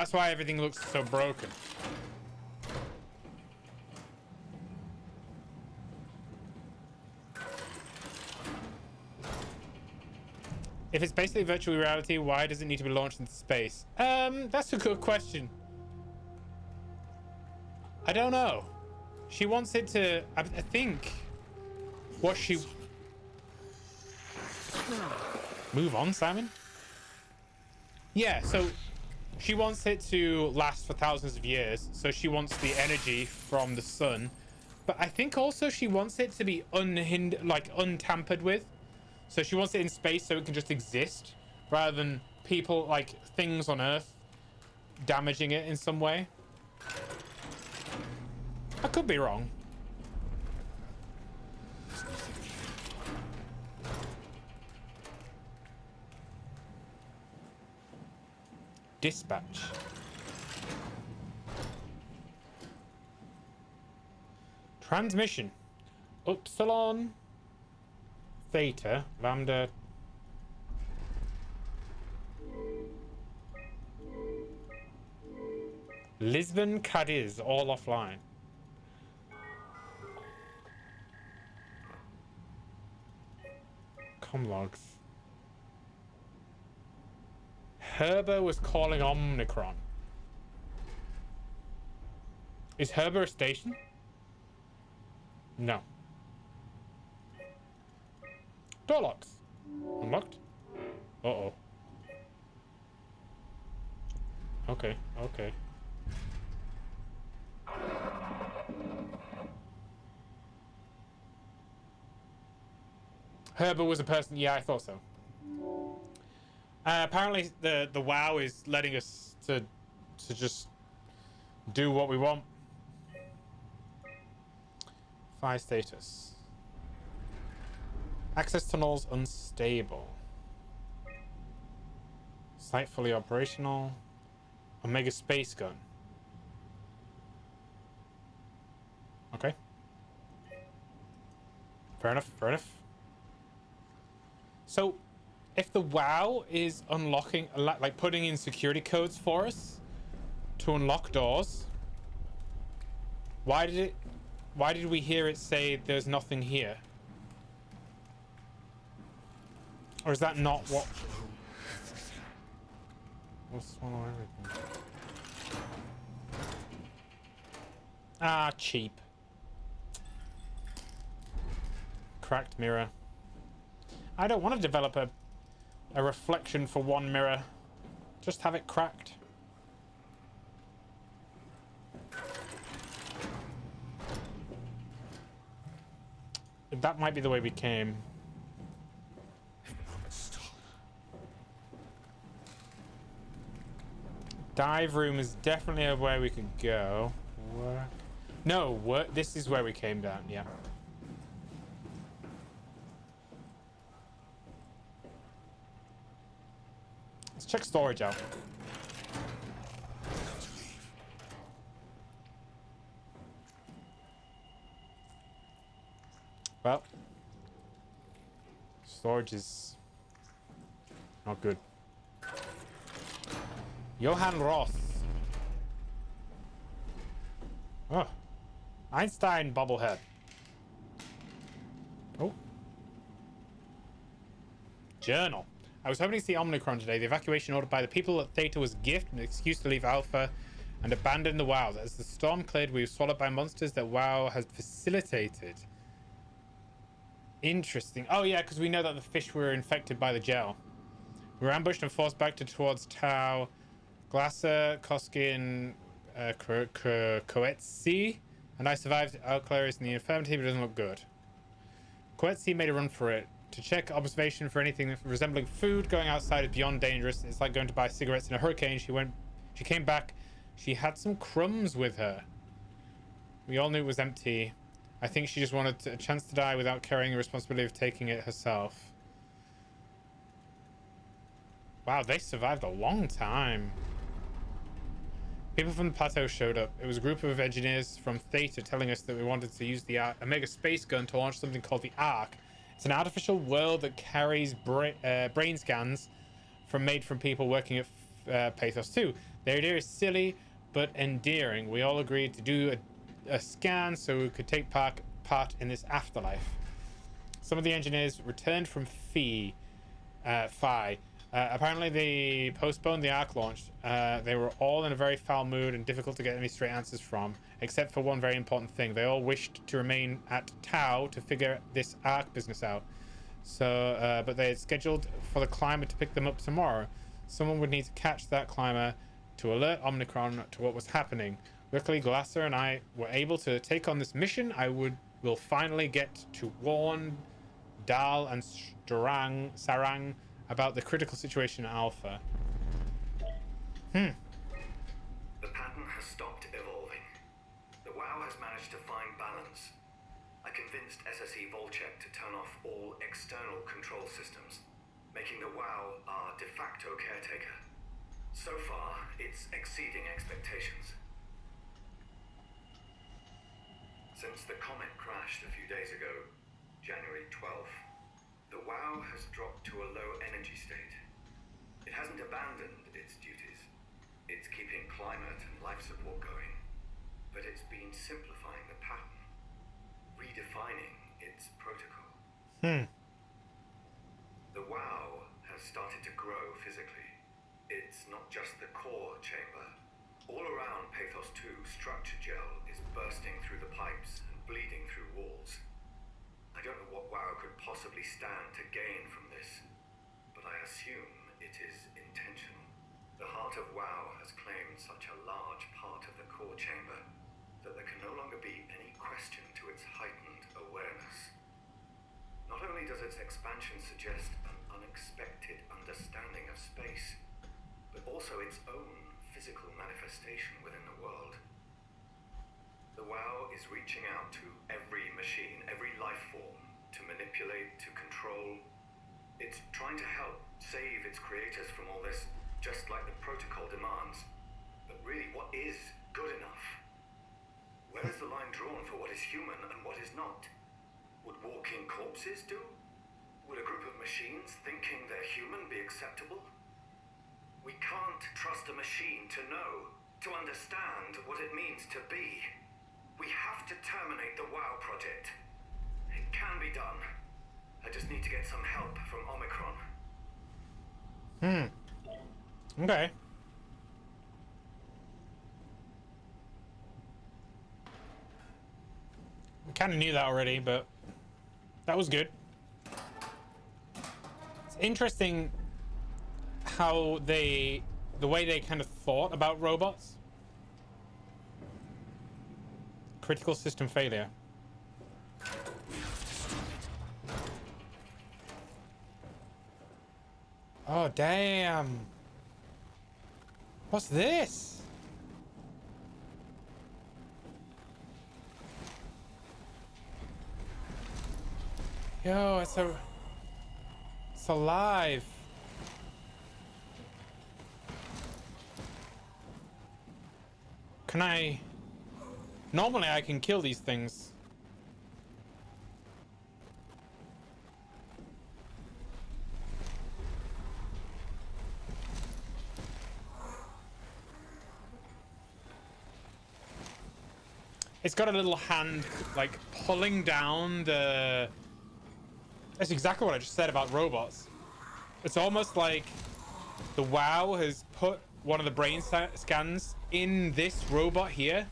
That's why everything looks so broken. If it's basically virtual reality, why does it need to be launched into space? That's a good question. I don't know. She wants it to... I think... What she... Move on, Simon? Yeah, so... She wants it to last for thousands of years. So she wants the energy from the sun. But I think also she wants it to be untampered with. So she wants it in space so it can just exist, rather than people, like, things on Earth damaging it in some way. I could be wrong. Dispatch. Transmission. Upsilon. Theta. Lambda. Lisbon, Cadiz, all offline. Comlogs. Herber was calling Omnicron. Is Herber a station? No. Door locks. Unlocked? Uh-oh. Okay, okay. Herber was a person. Yeah, I thought so. Apparently, the WoW is letting us to just do what we want. Fire status. Access tunnels unstable. Site fully operational. Omega space gun. Okay. Fair enough, fair enough. So, if the WoW is unlocking, like putting in security codes for us to unlock doors, why did we hear it say there's nothing here? Or is that not what? We'll swallow everything. Ah, cheap. Cracked mirror. I don't want to develop a reflection for one mirror. Just have it cracked. That might be the way we came. Dive room is definitely a way we could go. Work. No, work. This is where we came down. Yeah. Let's check storage out. Well, storage is not good. Johann Ross. Oh. Einstein bobblehead. Oh. Journal. I was hoping to see Omnicron today. The evacuation ordered by the people at Theta was a gift, an excuse to leave Alpha and abandon the WoW. As the storm cleared, we were swallowed by monsters that WoW has facilitated. Interesting. Oh yeah, because we know that the fish were infected by the gel. We were ambushed and forced back towards Tau. Glasser, Koskin, Coetzee, and I survived. Alclair is in the infirmity, but it doesn't look good. Coetzee made a run for it. To check observation for anything resembling food, going outside is beyond dangerous. It's like going to buy cigarettes in a hurricane. She came back. She had some crumbs with her. We all knew it was empty. I think she just wanted a chance to die without carrying the responsibility of taking it herself. Wow, they survived a long time. People from the plateau showed up. It was a group of engineers from Theta telling us that we wanted to use the Omega space gun to launch something called the Ark. It's an artificial world that carries brain scans made from people working at Pathos 2. The idea is silly, but endearing. We all agreed to do a scan so we could take part in this afterlife. Some of the engineers returned from Phi. Apparently, they postponed the Ark launch. They were all in a very foul mood and difficult to get any straight answers from, except for one very important thing. They all wished to remain at Tau to figure this Ark business out. So, but they had scheduled for the climber to pick them up tomorrow. Someone would need to catch that climber to alert Omicron to what was happening. Luckily, Glasser and I were able to take on this mission. Will finally get to warn Dal and Sarang about the critical situation at Alpha. The pattern has stopped evolving. The WoW has managed to find balance. I convinced SSE Volchek to turn off all external control systems, making the WoW our de facto caretaker. So far, it's exceeding expectations. Since the comet crashed a few days ago, January 12th, the WoW has dropped to a low energy state. It hasn't abandoned its duties. It's keeping climate and life support going, but it's been simplifying the pattern, redefining its protocol. The WoW has started to grow physically. It's not just the core chamber. All around Pathos 2, structure gel is bursting through the pipes and bleeding through walls. I don't know what WoW could possibly stand to gain from this, but I assume it is intentional. The heart of WoW has claimed such a large part of the core chamber that there can no longer be any question to its heightened awareness. Not only does its expansion suggest an unexpected understanding of space, but also its own physical manifestation within the world. The WoW is reaching out to every machine, every life form, to manipulate, to control. It's trying to help save its creators from all this, just like the protocol demands. But really, what is good enough? Where is the line drawn for what is human and what is not? Would walking corpses do? Would a group of machines thinking they're human be acceptable? We can't trust a machine to know, to understand what it means to be. We have to terminate the WoW project. It can be done. I just need to get some help from Omicron. Okay. I kind of knew that already, but that was good. It's interesting how the way they kind of thought about robots. Critical system failure. Oh, damn. What's this? Yo, it's alive. Can I... Normally I can kill these things. It's got a little hand, like, pulling down the... That's exactly what I just said about robots. It's almost like the WoW has put one of the brain scans in this robot here,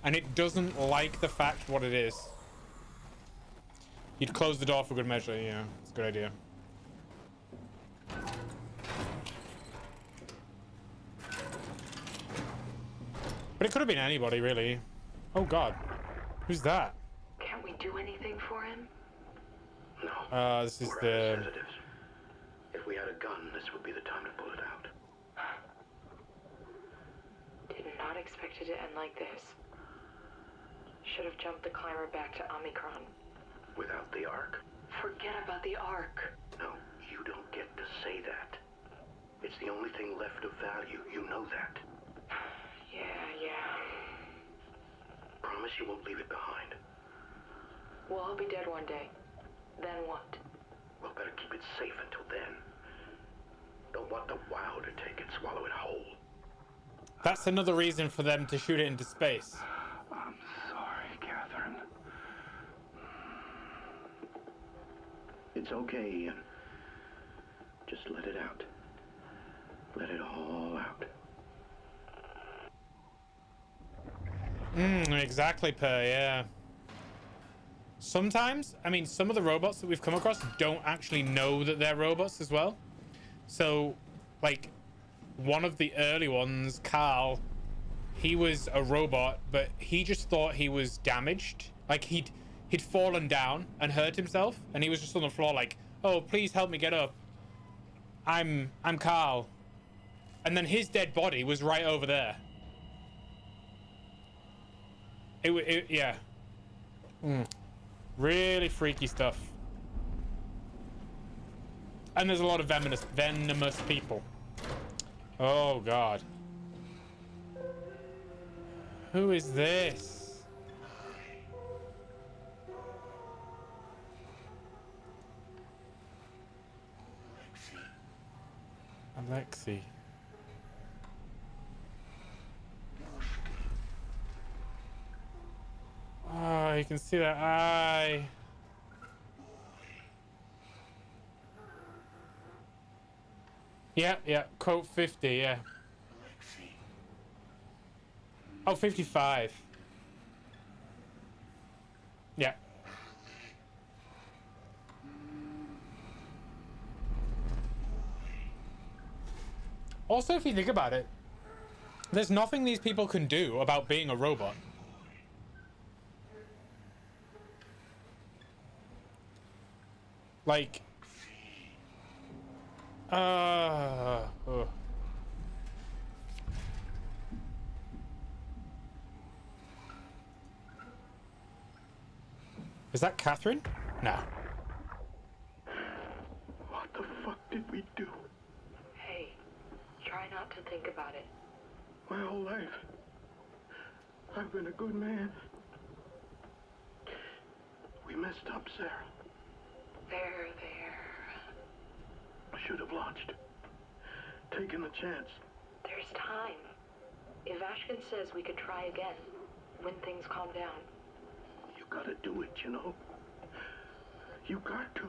and it doesn't like the fact what it is. You'd close the door for good measure, yeah. It's a good idea. But it could have been anybody, really. Oh god. Who's that? Can't we do anything for him? No. This is We're the... sedatives. If we had a gun, this would be the time to pull it out. Did not expect it to end like this. Should have jumped the climber back to Omicron. Without the Ark? Forget about the Ark. No, you don't get to say that. It's the only thing left of value. You know that. Yeah. Promise you won't leave it behind. We'll all be dead one day. Then what? Well, better keep it safe until then. Don't want the WoW to take it, swallow it whole. That's another reason for them to shoot it into space. I'm sorry, Catherine. It's okay, Ian. Just let it out. Let it all out. Exactly, Per, yeah. Sometimes, I mean, some of the robots that we've come across don't actually know that they're robots as well. So, like, one of the early ones, Carl, he was a robot, but he just thought he was damaged. Like, he'd fallen down and hurt himself, and he was just on the floor like, oh, please help me get up. I'm Carl. And then his dead body was right over there. Yeah. Really freaky stuff. And there's a lot of venomous people. Oh, God. Who is this? Alexi. Oh, you can see that eye. Yeah, quote 50, yeah. Oh, 55. Yeah. Also, if you think about it, there's nothing these people can do about being a robot. Like, Is that Catherine? No. What the fuck did we do? Hey, try not to think about it. My whole life, I've been a good man. We messed up, Sarah. There. I should have launched. Taken a chance. There's time. If Ashkin says we could try again, when things calm down. You gotta do it, you know? You got to.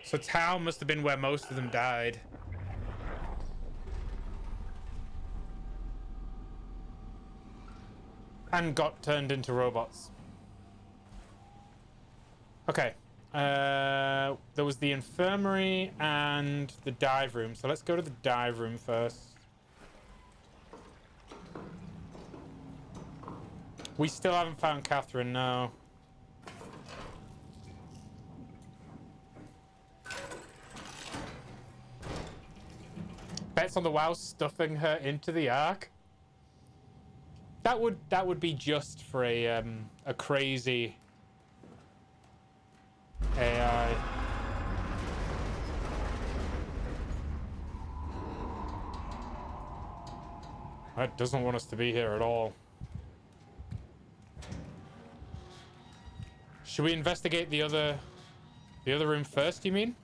So Tau must have been where most of them died. And got turned into robots. Okay. There was the infirmary and the dive room. So let's go to the dive room first. We still haven't found Catherine, no. Bets on the WoW stuffing her into the Ark. That would be just for a crazy AI. That doesn't want us to be here at all. Should we investigate the other room first, you mean?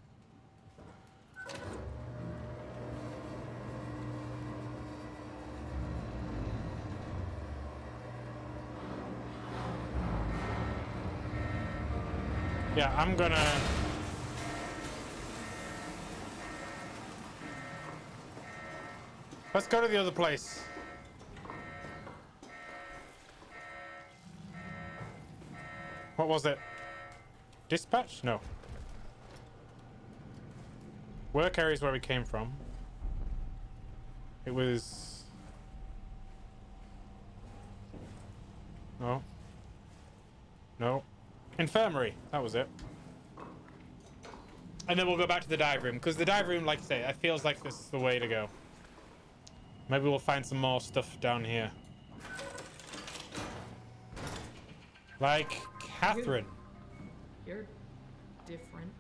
Yeah, I'm gonna... Let's go to the other place. What was it? Dispatch? No. Work area is where we came from. It was... No. No. Infirmary. That was it. And then we'll go back to the dive room. Because the dive room, like I say, it feels like this is the way to go. Maybe we'll find some more stuff down here. Like Catherine. You're different.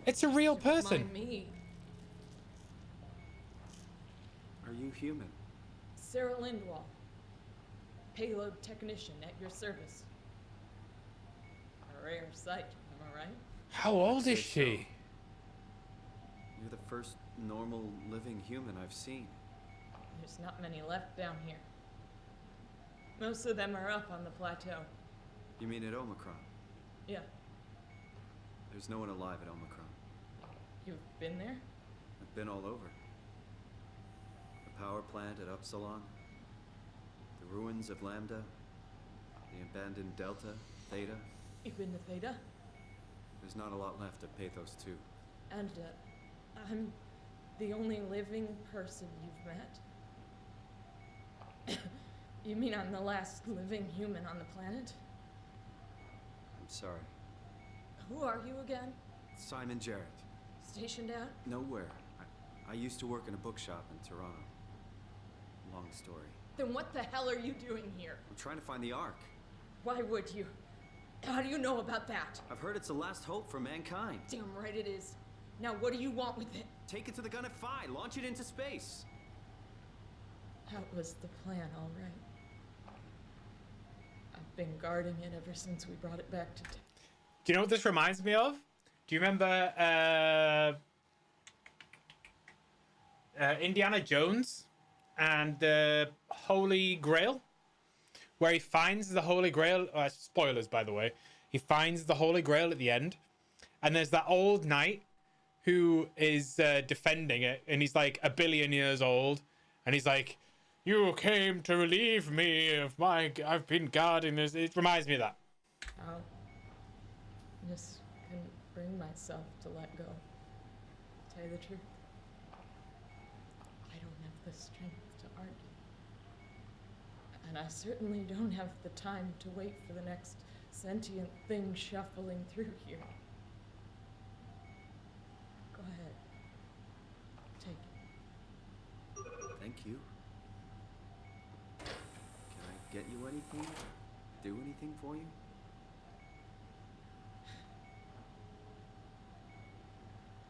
It's a real person. Mind me. Are you human? Sarah Lindwall. Payload technician at your service. A rare sight, am I right? How old is she? You're the first normal living human I've seen. There's not many left down here. Most of them are up on the plateau. You mean at Omicron? Yeah, There's no one alive at Omicron. you've been there? I've been all over. The power plant at Upsilon, the ruins of Lambda, the abandoned Delta, Theta. You've been to Theta? There's not a lot left of Pathos 2. And, I'm the only living person you've met? You mean I'm the last living human on the planet? I'm sorry. Who are you again? Simon Jarrett. Stationed out? Nowhere. I used to work in a bookshop in Toronto. Long story. Then what the hell are you doing here? I'm trying to find the Ark. Why would you? How do you know about that? I've heard it's the last hope for mankind. Damn right it is. Now what do you want with it? Take it to the Gun at Phi. Launch it into space. That was the plan, all right. I've been guarding it ever since we brought it back to town. Do you know what this reminds me of? Do you remember Indiana Jones and the Holy Grail? Where he finds the Holy Grail. Spoilers, by the way. He finds the Holy Grail at the end. And there's that old knight who is defending it. And he's like 1 billion years old. And he's like, you came to relieve me of my... I've been guarding this. It reminds me of that. Oh. I just couldn't bring myself to let go. To tell you the truth, I don't have the strength to argue. And I certainly don't have the time to wait for the next sentient thing shuffling through here. Go ahead. Take it. Thank you. Can I get you anything? Do anything for you?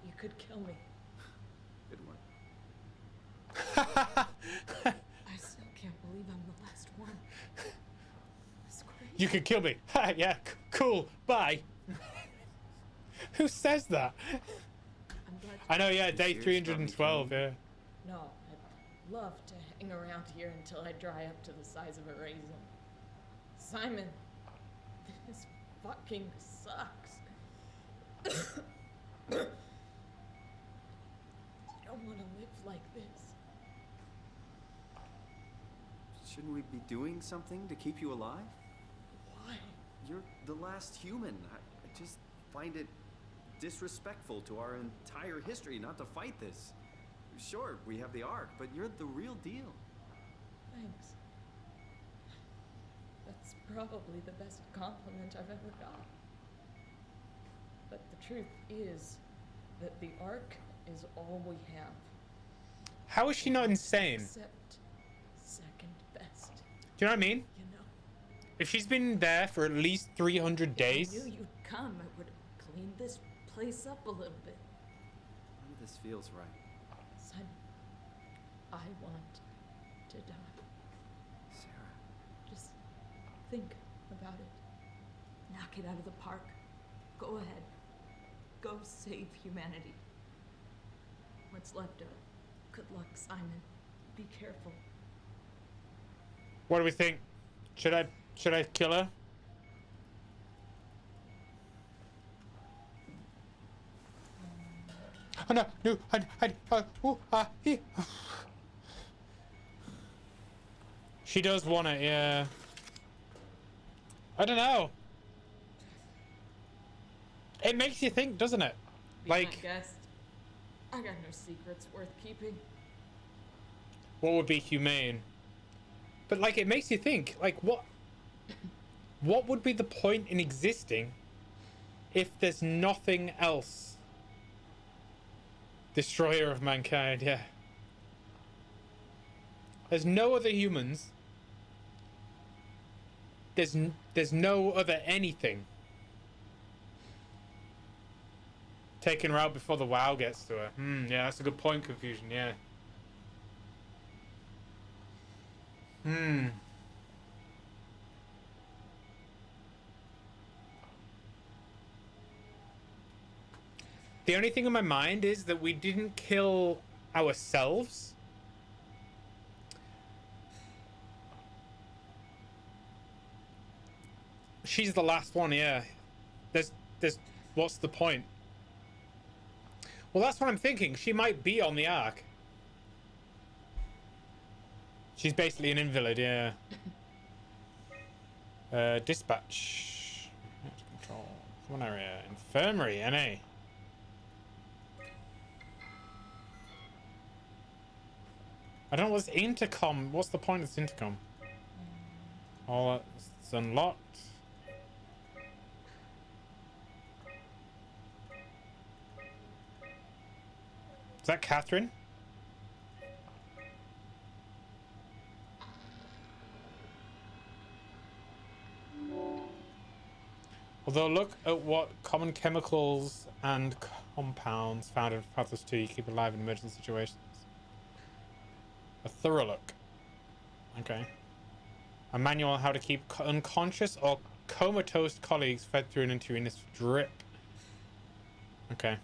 You could kill me. Good one. I still can't believe I'm the last one. That's crazy. You could kill me. Yeah, cool. Bye. Who says that? I'm glad I know, yeah, You day serious 312, about me yeah. No, I'd love to hang around here until I dry up to the size of a raisin. Simon, this fucking sucks. I don't want to live like this. Shouldn't we be doing something to keep you alive? Why? You're the last human. I just find it disrespectful to our entire history not to fight this. Sure, we have the Ark, but you're the real deal. Thanks. That's probably the best compliment I've ever got. But the truth is that the Ark is all we have. How is she not insane? Except second best. Do you know what I mean? You know, If she's been there for at least 300 days... if I knew you'd come, I would have cleaned this place up a little bit. None of this feels right. Simon, I want to die. Sarah. Just think about it. Knock it out of the park. Go ahead. Go save humanity. What's left of it. Good luck, Simon. Be careful. What do we think? Should I kill her? Oh no, no, he. She does want it, yeah. I don't know. It makes you think, doesn't it? Be my Like, guest. I got no secrets worth keeping. what would be humane? But like, it makes you think, like, what would be the point in existing if there's nothing else? Destroyer of mankind, yeah. There's no other humans. There's no other anything. Taking her out before the WoW gets to her. Yeah, that's a good point, Confusion, yeah. The only thing in my mind is that we didn't kill ourselves. She's the last one, yeah. There's what's the point? Well, that's what I'm thinking. She might be on the Ark. She's basically an invalid, yeah. Dispatch. Control. One area. Infirmary, NA. I don't know what's intercom. What's the point of this intercom? All that's unlocked. Is that Catherine? Although look at what common chemicals and compounds found in Pathos 2 you keep alive in emergency situations. A thorough look. Okay. A manual on how to keep unconscious or comatose colleagues fed through an intravenous drip. Okay.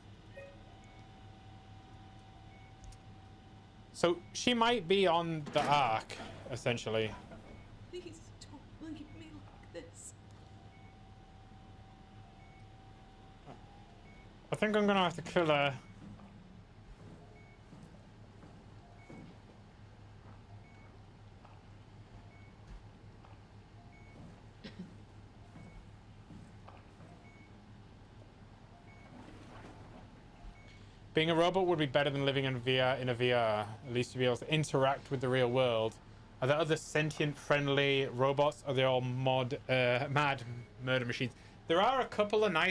So she might be on the Ark, essentially. Please don't leave me like this. I think I'm gonna have to kill her. Being a robot would be better than living in a VR. At least to be able to interact with the real world. Are there other sentient, friendly robots? Are they all mad murder machines? There are a couple of nice